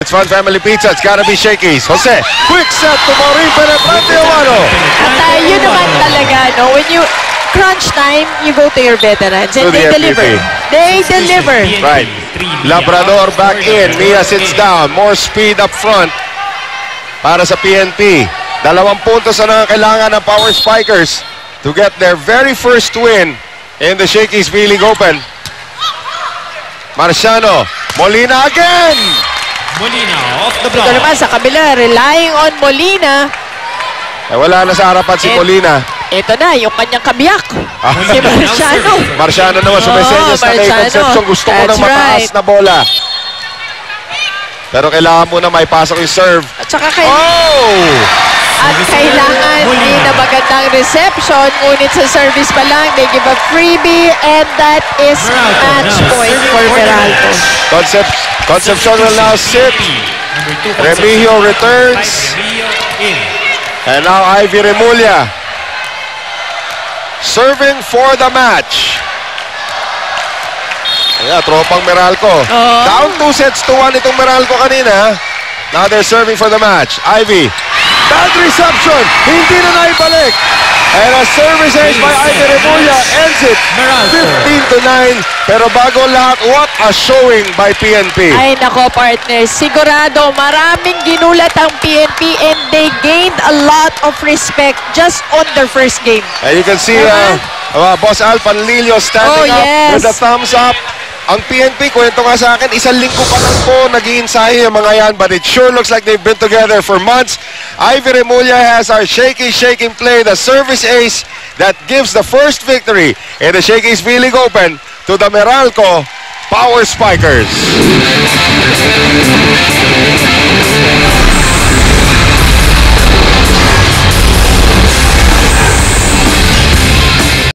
It's Fun Family Pizza. It's gotta be Shakey's. Jose, quick set to Maureen Penetrante Omano. At yun naman talaga, no? When you crunch time, you go to your veterans and they deliver. They deliver. Right. Labrador back in. Mia sits down. More speed up front para sa PNP. 2 puntos na kailangan ng Power Spikers to get their very first win in the Shakey's V-League Open. Marciano. Molina again. Molina off the block. Ito naman sa kabila, relying on Molina. Wala na sa harapan si Molina. Ito na, yung kanyang kabiyak. Si Marciano. Marciano naman, sumisenyas na kay Concepcion. Gusto ko ng mataas na bola. Pero kailangan mo na may pasok yung serve. At saka kailangan din na magandang reception. Ngunit sa service pa lang, they give a freebie and that is match point for Meralco. Concepcion will now sit. Remigio returns. And now Ivy Remulla serving for the match. Ayan, tropang Meralco. Down 2 sets to 1 itong Meralco kanina. Now they're serving for the match. Ivy. Bad reception. Hindi na naibalik. And a service ace by Ivy Remulla ends it 15-9. Pero bago lahat, what a showing by PNP. Ay nako partner, sigurado maraming ginulat ang PNP and they gained a lot of respect just on their first game. And you can see Boss Al Panlilio standing up with a thumbs up. Ang PNP, kwento nga sa akin, 1 linggo pa lang po nag-i-ensayo yung mga yan, but it sure looks like they've been together for months. Ivy Remulla has our shaking play, the service ace that gives the first victory in the Shakey's V-League Open to the Meralco Power Spikers.